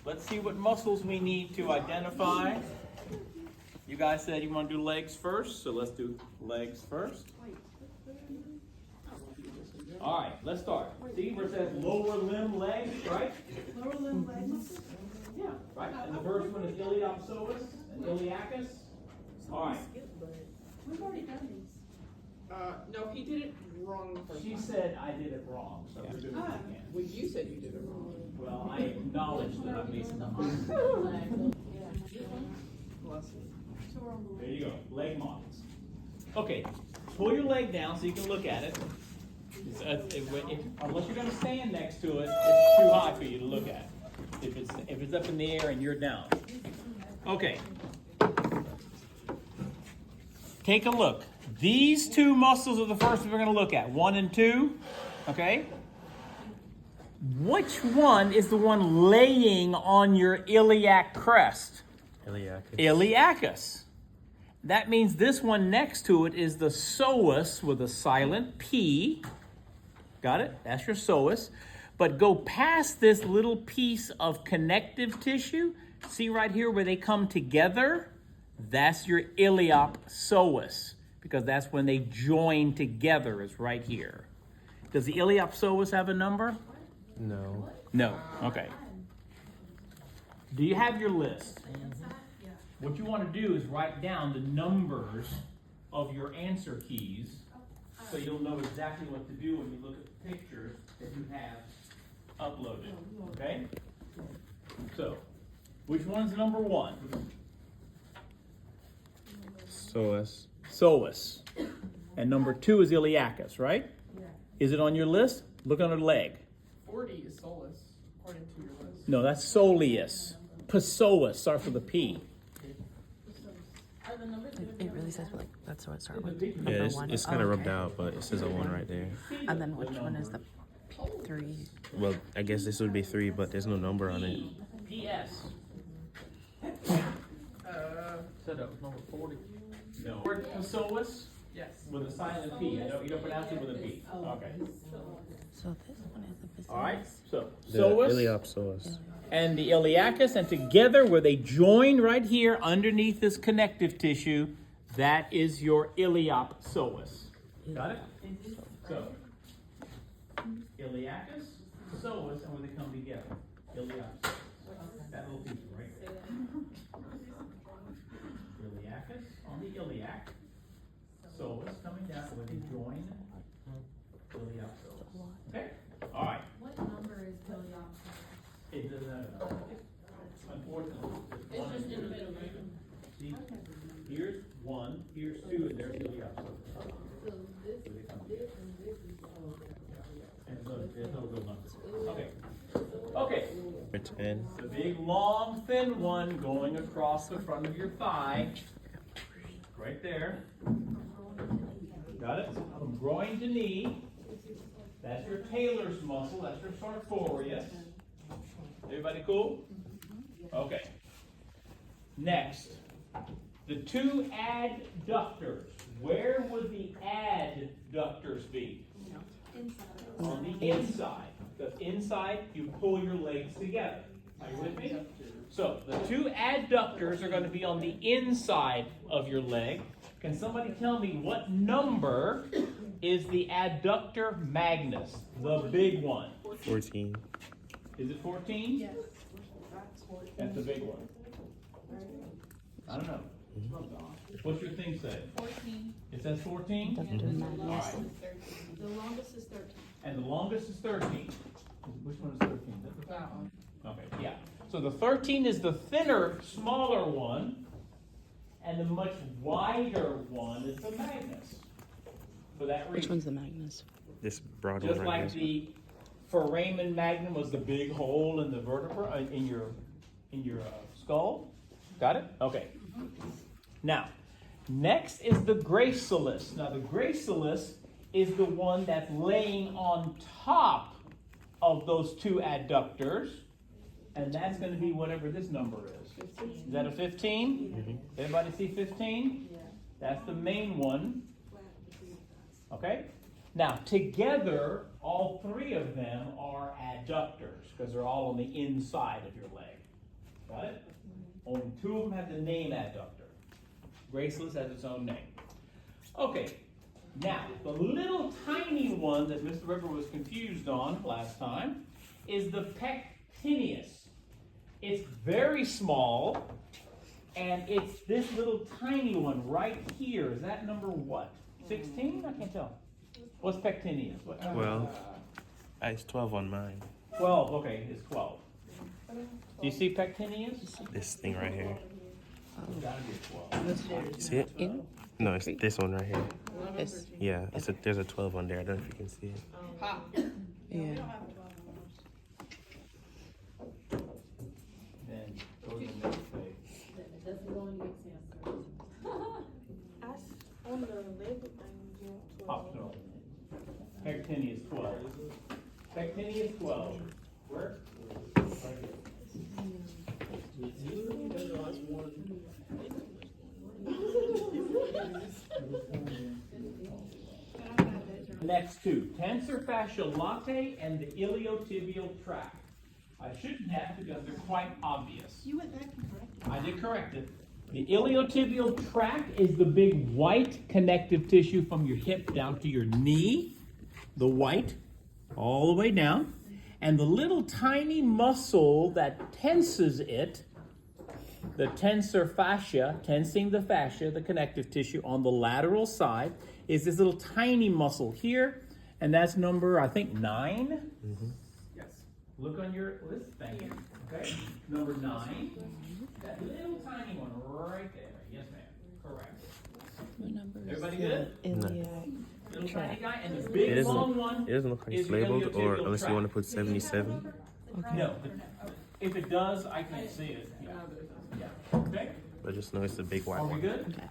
Let's see what muscles we need to identify. You guys said you want to do legs first, so let's do legs first. All right, let's start. See where it says lower limb legs, right? Lower limb leg muscles? Yeah, right. And the first one is iliopsoas and iliacus. All right. We've already done these. No, he did it wrong the first She time. said I did it wrong, so we're doing it again. Well, you said you did it wrong. Well, I acknowledge that I made some mistakes. Bless you. So we're on the There leg. you go, leg models. Okay, pull your leg down so you can look at it. Unless you're going to stand next to it, it's too high for you to look at. If it's up in the air and you're down. Okay. Take a look. These two muscles are the first we're going to look at. 1 and 2. Okay. Which one is the one laying on your iliac crest? Iliacus. Iliacus. That means this one next to it is the psoas with a silent P. Got it? That's your psoas. But go past this little piece of connective tissue. See right here where they come together? That's your iliopsoas, because that's when they join together, is right here. Does the iliopsoas have a number? No. No. Okay. Do you have your list? What you want to do is write down the numbers of your answer keys so you'll know exactly what to do when you look at the pictures that you have uploaded. Okay? So, which one's number 1? Psoas. Psoas. And number 2 is iliacus, right? Is it on your list? Look on the leg. 40 is solus, according to your list. No, that's soleus. Psoas starts with a P. It really says like that's what it starts with. Yeah, Number it's, 1. it's kind of Oh, rubbed okay. out, but it says a 1 right there. And then which one is the 3? Well, I guess this would be 3, but there's no number on it. PS. Said that was number 40. No. Word psoas Yes. with a silent P. You don't pronounce it with a P. Okay. So this one is the business. All right. So The psoas iliopsoas. and the iliacus, and together where they join right here underneath this connective tissue, that is your iliopsoas. Got it? So iliacus, psoas, and where they come together. Iliopsoas. That little piece right there. Iliacus on the iliac. Psoas coming down where they join. Iliopsoas. Okay? All right. What number is Iliopsoas? It doesn't have a number. Unfortunately, It's just in the middle, right? see, here's 1, here's 2, and there's iliopsoas. Where they come together. And so there's no real number. Okay. Okay. 10. The big, long, thin one going across the front of your thigh. Right there. Got it? From groin to knee. That's your Taylor's muscle. That's your sartorius. Everybody cool? Okay. Next, the 2 adductors. Where would the adductors be? On the inside. Because inside, you pull your legs together. Are you with me? So, the 2 adductors are going to be on the inside of your leg. Can somebody tell me what number is the adductor magnus? The big one. 14. Is it 14? Yes. That's the big one. I don't know. What's your thing say? 14. It says 14? Dr. Magnus. All right. The longest is 13. And the longest is 13. Which one is 13? That one. Okay, yeah. So the 13 is the thinner, smaller one, and the much wider one is the magnus. For that reason. Which one's the Magnus? This broad Just one right like here. the foramen magnum was the big hole in the vertebra in your skull. Got it? Okay. Now, next is the gracilis. Now, the gracilis is the one that's laying on top of those 2 adductors, and that's going to be whatever this number is. Is that a 15? Everybody see 15? That's the main one. Okay? Now, together, all three of them are adductors because they're all on the inside of your leg. Got it? Only two of them have the name adductor. Graceless has its own name. Okay, now, the little tiny one that Mr. River was confused on last time is the pectineus. It's very small, and it's this little tiny one right here. Is that number what? 16? I can't tell. What's pectineus? What? 12. It's 12 on mine. 12, okay, it's 12. Do you see pectineus? This thing right here. It's gotta be 12. See it? In No, it's this one right here. this. Yeah, there's a 12 on there. I don't know if you can see it. Pop. Yeah. Then go to the next page. That's the one you example. On the label thing, Pop, no. Pectineus 12. Pectineus 12. Where? Right here. Next two, tensor fascial latte and the iliotibial tract. I shouldn't have because they're quite obvious. You went back and corrected. I did correct it. The iliotibial tract is the big white connective tissue from your hip down to your knee. The white, all the way down. And the little tiny muscle that tenses it, the tensor fascia, tensing the fascia, the connective tissue on the lateral side, is this little tiny muscle here. And that's number, I think, 9. Yes. Look on your list, thank you. Okay, number 9. That little tiny one right there. Yes, ma'am. Correct. What number is Everybody the good? iliac Little tiny guy, and the It big doesn't, long one. it doesn't look like is it's your labeled, or iliotibial unless you want to tract. put 77. No. If it does, I can't see it. Yeah. Yeah. Okay. But just know it's the big white Are we one. good?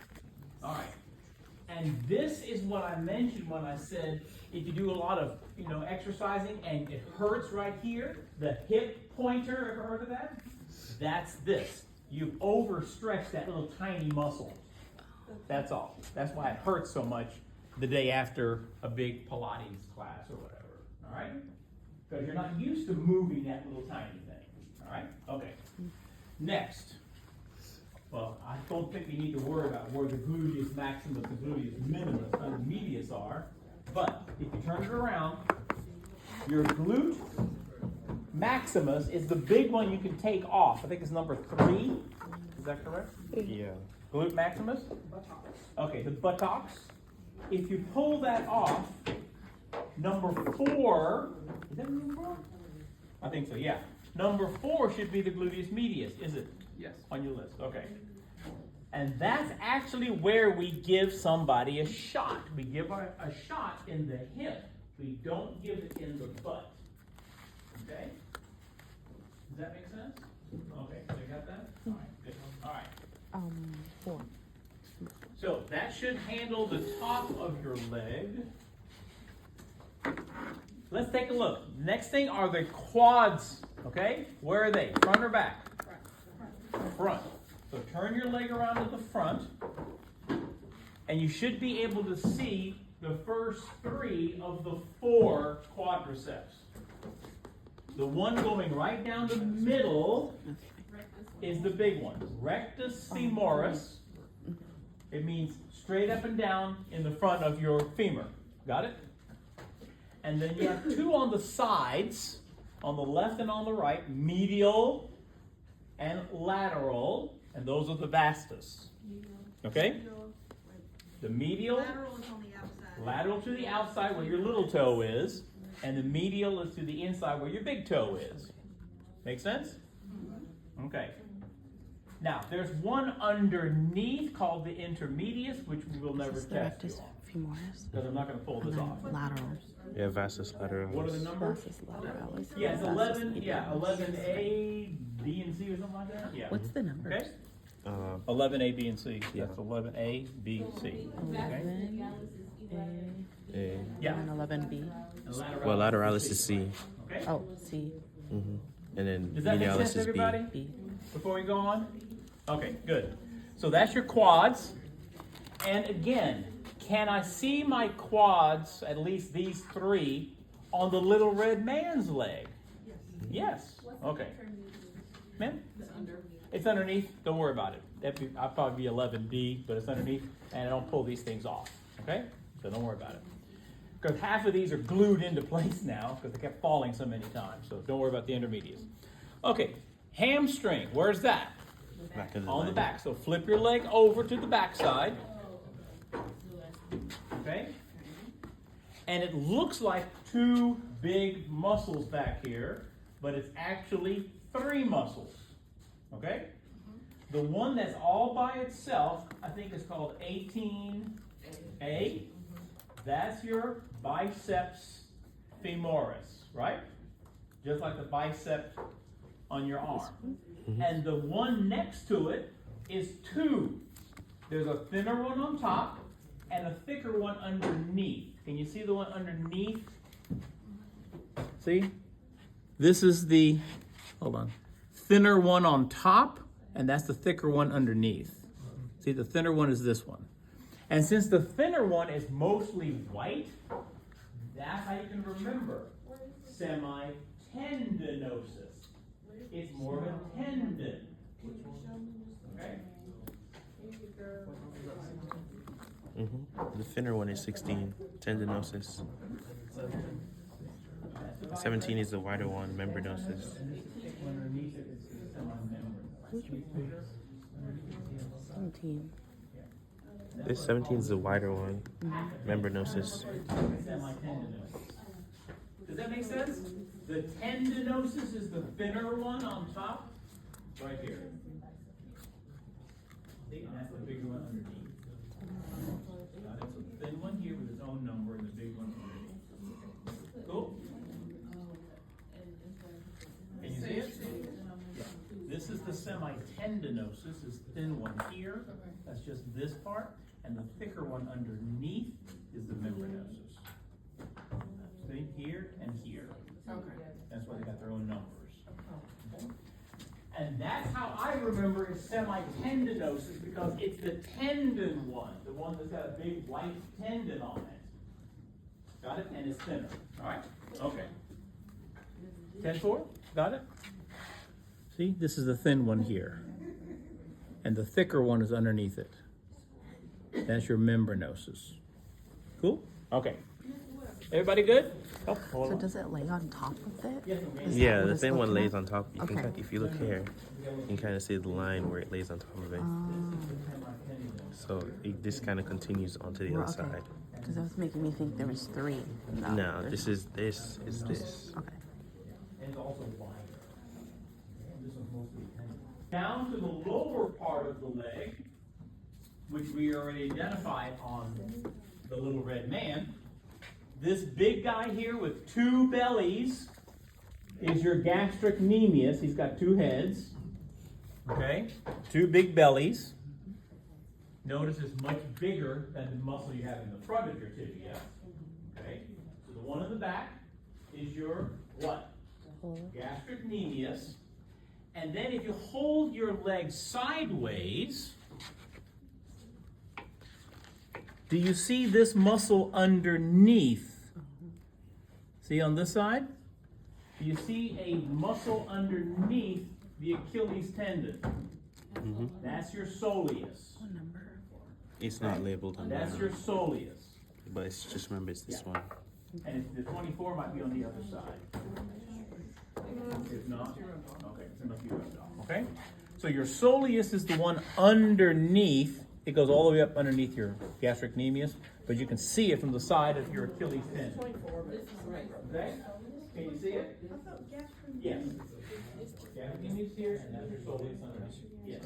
All right. And this is what I mentioned when I said if you do a lot of, exercising and it hurts right here, the hip pointer, ever heard of that? That's this. You've overstretched that little tiny muscle. That's all. That's why it hurts so much the day after a big Pilates class or whatever. All right? Because you're not used to moving that little tiny thing. All right? Okay. Next. Well, I don't think we need to worry about where the gluteus maximus and gluteus minimus and the medius are. But if you turn it around, your glute maximus is the big one you can take off. I think it's number 3. Is that correct? Yeah. Glute maximus? Okay, the buttocks. If you pull that off, number 4, is that number 4? I think so, yeah. Number 4 should be the gluteus medius, is it? Yes. On your list, okay. And that's actually where we give somebody a shot. We give a shot in the hip. We don't give it in the butt. Okay? Does that make sense? Okay, so you got that? All right, good. All right. 4. So that should handle the top of your leg. Let's take a look. Next thing are the quads. Okay? Where are they? Front or back? Front. So turn your leg around to the front, and you should be able to see the first 3 of the 4 quadriceps. The one going right down the middle is the big one, rectus femoris. It means straight up and down in the front of your femur. Got it? And then you have 2 on the sides, on the left and on the right, medial and lateral, and those are the vastus. Okay? The medial, Lateral is on the outside. lateral to the outside where your little toe is, and the medial is to the inside where your big toe is. Make sense? Okay. Now, there's one underneath called the intermedius, which we will never This is the test rectus femoris. because I'm not going to pull this off. Lateral. Yeah, vastus lateralis. What are the numbers? Vastus lateralis. Yeah, it's Vastus 11, yeah, medialis. 11A, B, and C or something like that? Yeah. What's the numbers? Okay? 11A, B, and C. That's 11A, B, C. Okay? 11A. Yeah. And 11B. And lateralis Well, lateralis is C. Okay? Oh, C. And then Does that make medialis sense, is B. everybody? B. Before we go on? Okay, good. So that's your quads. And again, can I see my quads, at least these three, on the little red man's leg? Yes. Okay. Ma'am? It's underneath. Don't worry about it. I'll probably be 11B, but it's underneath, and I don't pull these things off. Okay? So don't worry about it. Because half of these are glued into place now because they kept falling so many times. So don't worry about the intermediates. Okay, hamstring. Where's that? Back of the On the leg. back. So flip your leg over to the back side. Okay? And it looks like two big muscles back here, but it's actually three muscles. Okay? The one that's all by itself, I think is called 18A. That's your biceps femoris, right? Just like the bicep on your arm. And the one next to it is two. There's a thinner one on top and a thicker one underneath. Can you see the one underneath? See? This is the, hold on, thinner one on top, and that's the thicker one underneath. See, the thinner one is this one. And since the thinner one is mostly white, that's how you can remember semitendinosus. It's more of a tendon. Okay? The thinner one is 16, tendinosis. 17 is the wider one, membranosus. 17. This 17 is the wider one, membranosis. Does that make sense? The tendinosus is the thinner one on top, right here. See, and that's the bigger one underneath. Got it? So the thin one here with its own number and the big one underneath. Cool? Can you see it? Yeah. This is the semitendinosus, is the thin one here. That's just this part. And the thicker one underneath is the membranosus. See, here and here. Okay. That's why they got their own numbers. Okay? And that's how I remember it's semitendinosus, because it's the tendon one, the one that's got a big white tendon on it. Got it? And it's thinner. All right? Okay. 10-4? Got it? See, this is the thin one here. And the thicker one is underneath it. That's your membranosus. Cool? Okay. Everybody good? Oh, hold So on. does it lay on top of it? Yes, ma'am. Is that Yeah, what the it's thin one looking lays at? on top. You can, Okay. if you look here, you can kind of see the line where it lays on top of it. So this kind of continues onto the other Okay. side. Because that was making me think there was three. No, there's- this is this. Okay. And it's also wider. This one's mostly tendon. Down to the lower part of the leg, which we already identified on the little red man. This big guy here with two bellies is your gastrocnemius. He's got two heads. Okay? Two big bellies. Notice it's much bigger than the muscle you have in the front of your tibia. Okay? So the one in the back is your what? Gastrocnemius. And then if you hold your leg sideways, do you see this muscle underneath? See on this side? Do you see a muscle underneath the Achilles tendon? That's your soleus. What number? It's not labeled on That's there, your soleus. but it's just remember it's this Yeah. one. And the 24 might be on the other side. If not, okay, it must be rubbed off. Okay? So your soleus is the one underneath. It goes all the way up underneath your gastrocnemius, but you can see it from the side of your Achilles tendon. Okay? Can you see it? Yes. Gastrocnemius here, and that's your soleus underneath. Yes.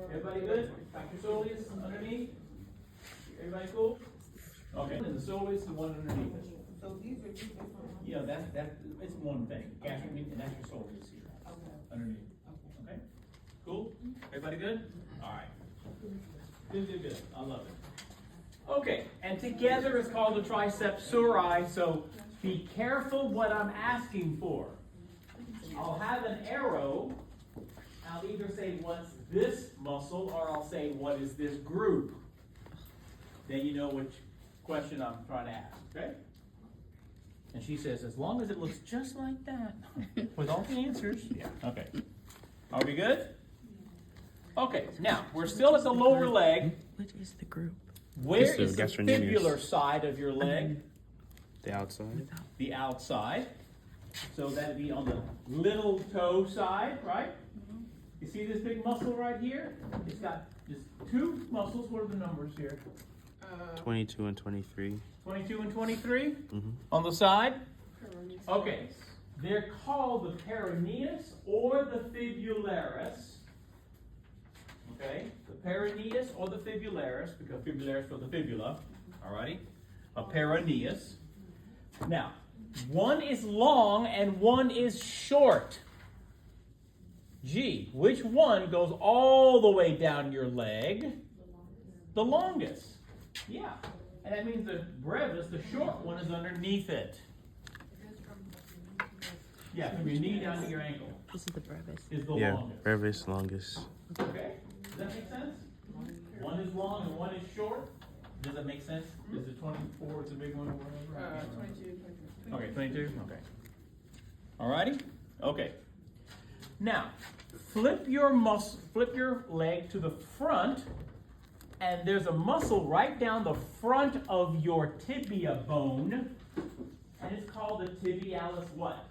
Everybody good? Got your soleus underneath? Everybody cool? Okay. And the soleus is the one underneath it. So these are two different. Yeah, it's one thing. Gastrocnemius, and that's your soleus here. Underneath. Okay? Cool? Everybody good? All right. Good. I love it. Okay, and together it's called the triceps surae, so be careful what I'm asking for. I'll have an arrow. I'll either say what's this muscle, or I'll say what is this group. Then you know which question I'm trying to ask, okay? And she says, as long as it looks just like that, with all the answers, yeah, okay. Are we good? Okay, now, we're still at the lower leg. What is the group? Where It's the is the gastrocnemius. fibular side of your leg? The outside. The outside. So that'd be on the little toe side, right? You see this big muscle right here? It's got just two muscles. What are the numbers here? 22 and 23. 22 and 23 Mhm. on the side? Okay. They're called the peroneus or the fibularis. Okay? The peroneus or the fibularis, because fibularis for the fibula. Alrighty? A peroneus. Now, one is long and one is short. Gee, which one goes all the way down your leg? The longest. Yeah. And that means the brevis, the short one, is underneath it. Yeah, from your knee down to your ankle This is the brevis. is the Yeah, longest. brevis longest. Okay? Does that make sense? One is long and one is short. Does that make sense? Is it 24? It's a big one or whatever? 22, 23. Okay, 22? Okay. Alrighty? Okay. Now, flip your leg to the front, and there's a muscle right down the front of your tibia bone, and it's called the tibialis what?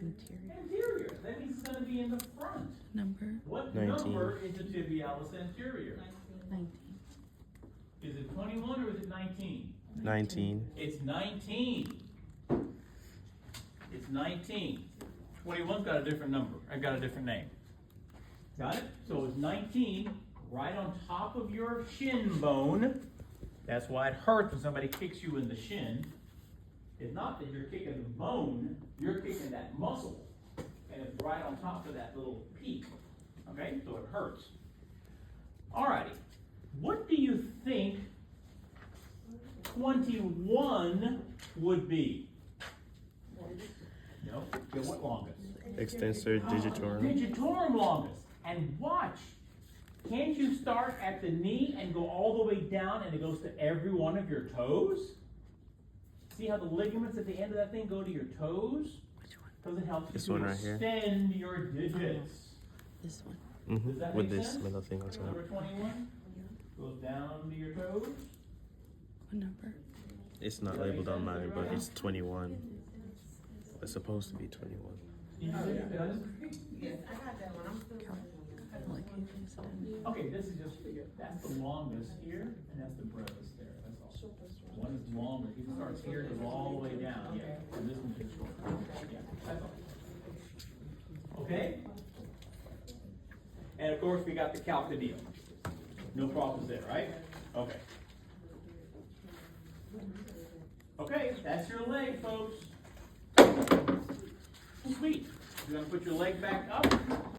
Anterior. Anterior. That means it's going to be in the front. Number What 19. number is the tibialis anterior? 19. Is it 21 or is it 19? 19. It's 19. It's 19. 21's got a different number. I've got a different name. Got it? So it's 19 right on top of your shin bone. That's why it hurts when somebody kicks you in the shin. It's not that you're kicking the bone, you're kicking that muscle. And it's right on top of that little peak. Okay? So it hurts. Alrighty. What do you think 21 would be? No? Yeah, what longest? Extensor digitorum. Digitorum longest. And watch. Can't you start at the knee and go all the way down and it goes to every one of your toes? See how the ligaments at the end of that thing go to your toes? Which one? Because it helps This you one to right here. extend your digits. This one. Does that With make this sense? little thing on top. Number 21 goes down to your toes. What number? It's not labeled on mine, but it's 21. It's supposed to be 21. Yes, I got that one, I'm still. Like, it's done. Okay, this is just, that's the longest here, and that's the brevis there, that's all. One is longer, it starts here, goes all the way down, yeah, and this one's just short. Yeah, that's all. Okay? And of course, we got the calcaneal. No problems there, right? Okay. Okay, that's your leg, folks. Sweet. You're gonna put your leg back up.